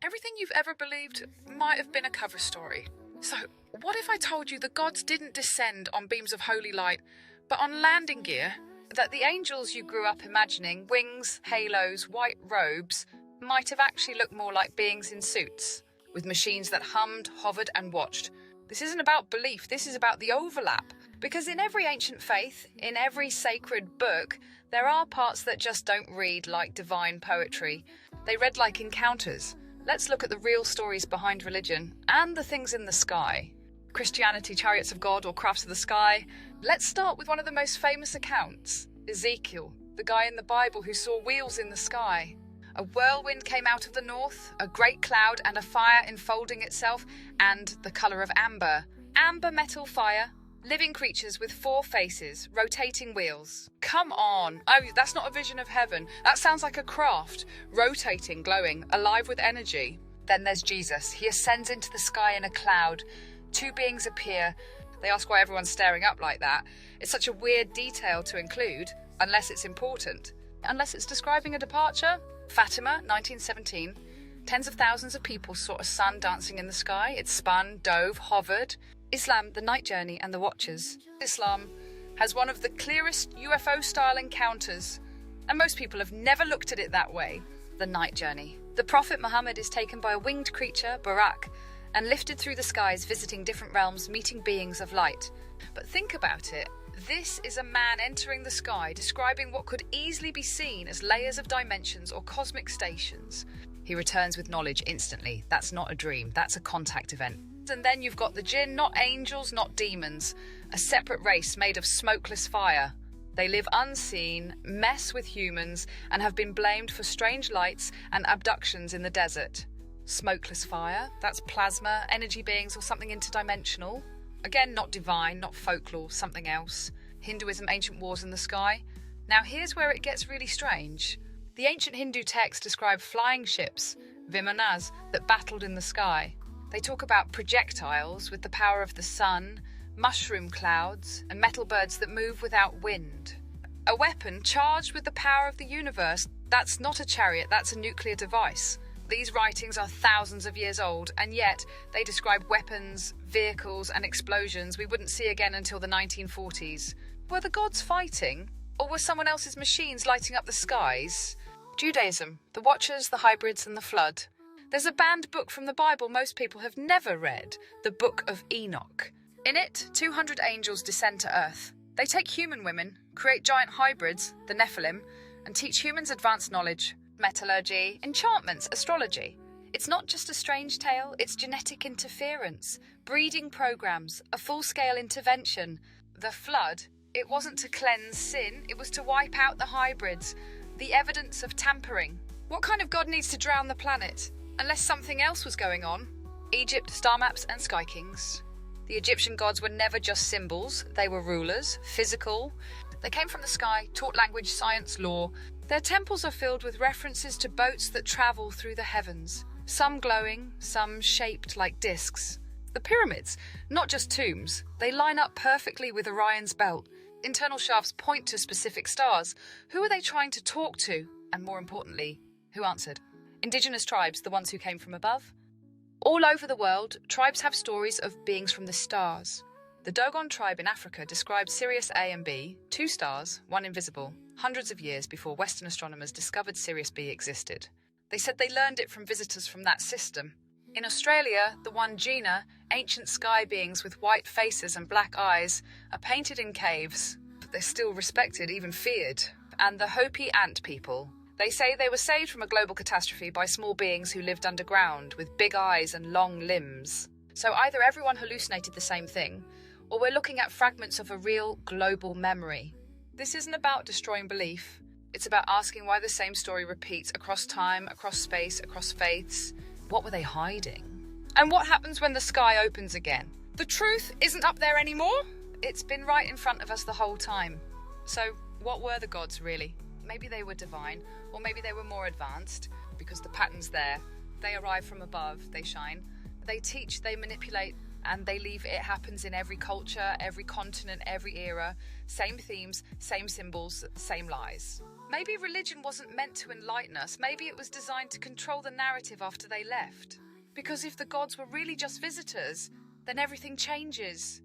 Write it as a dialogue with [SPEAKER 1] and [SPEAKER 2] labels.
[SPEAKER 1] Everything you've ever believed might have been a cover story. So, what if I told you the gods didn't descend on beams of holy light, but on landing gear? That the angels you grew up imagining, wings, halos, white robes, might have actually looked more like beings in suits, with machines that hummed, hovered, and watched. This isn't about belief, this is about the overlap. Because in every ancient faith, in every sacred book, there are parts that just don't read like divine poetry. They read like encounters. Let's look at the real stories behind religion and the things in the sky. Christianity, chariots of God, or crafts of the sky. Let's start with one of the most famous accounts. Ezekiel, the guy in the Bible who saw wheels in the sky. A whirlwind came out of the north, a great cloud and a fire enfolding itself, and the colour of amber. Amber metal fire, living creatures with 4 faces, rotating wheels. Come on! Oh, that's not a vision of heaven. That sounds like a craft. Rotating, glowing, alive with energy. Then there's Jesus. He ascends into the sky in a cloud. 2 beings appear. They ask why everyone's staring up like that. It's such a weird detail to include, unless it's important. Unless it's describing a departure. Fatima, 1917. Tens of thousands of people saw a sun dancing in the sky. It spun, dove, hovered. Islam, the night journey and the watchers. Islam has one of the clearest UFO-style encounters, and most people have never looked at it that way. The night journey. The Prophet Muhammad is taken by a winged creature, Barak, and lifted through the skies, visiting different realms, meeting beings of light. But think about it. This is a man entering the sky, describing what could easily be seen as layers of dimensions or cosmic stations. He returns with knowledge instantly. That's not a dream, that's a contact event. And then you've got the jinn, not angels, not demons. A separate race made of smokeless fire. They live unseen, mess with humans, and have been blamed for strange lights and abductions in the desert. Smokeless fire, that's plasma, energy beings, or something interdimensional. Again, not divine, not folklore, something else. Hinduism, ancient wars in the sky. Now here's where it gets really strange. The ancient Hindu texts describe flying ships, vimanas, that battled in the sky. They talk about projectiles with the power of the sun, mushroom clouds, and metal birds that move without wind. A weapon charged with the power of the universe. That's not a chariot, that's a nuclear device. These writings are thousands of years old, and yet they describe weapons, vehicles, and explosions we wouldn't see again until the 1940s. Were the gods fighting? Or were someone else's machines lighting up the skies? Judaism, the Watchers, the Hybrids, and the Flood. There's a banned book from the Bible most people have never read, the Book of Enoch. In it, 200 angels descend to earth. They take human women, create giant hybrids, the Nephilim, and teach humans advanced knowledge, metallurgy, enchantments, astrology. It's not just a strange tale, it's genetic interference, breeding programs, a full-scale intervention. The flood, it wasn't to cleanse sin, it was to wipe out the hybrids, the evidence of tampering. What kind of god needs to drown the planet? Unless something else was going on. Egypt, star maps, and sky kings. The Egyptian gods were never just symbols, they were rulers, physical. They came from the sky, taught language, science, law. Their temples are filled with references to boats that travel through the heavens, some glowing, some shaped like discs. The pyramids, not just tombs, they line up perfectly with Orion's belt. Internal shafts point to specific stars. Who are they trying to talk to? And more importantly, who answered? Indigenous tribes, the ones who came from above. All over the world, tribes have stories of beings from the stars. The Dogon tribe in Africa described Sirius A and B, 2 stars, one invisible, hundreds of years before Western astronomers discovered Sirius B existed. They said they learned it from visitors from that system. In Australia, the one Gina, ancient sky beings with white faces and black eyes, are painted in caves, but they're still respected, even feared. And the Hopi ant people. They say they were saved from a global catastrophe by small beings who lived underground with big eyes and long limbs. So either everyone hallucinated the same thing, or we're looking at fragments of a real global memory. This isn't about destroying belief. It's about asking why the same story repeats across time, across space, across faiths. What were they hiding? And what happens when the sky opens again? The truth isn't up there anymore. It's been right in front of us the whole time. So what were the gods really? Maybe they were divine, or maybe they were more advanced, because the pattern's there. They arrive from above, they shine. They teach, they manipulate, and they leave. It happens in every culture, every continent, every era. Same themes, same symbols, same lies. Maybe religion wasn't meant to enlighten us. Maybe it was designed to control the narrative after they left. Because if the gods were really just visitors, then everything changes.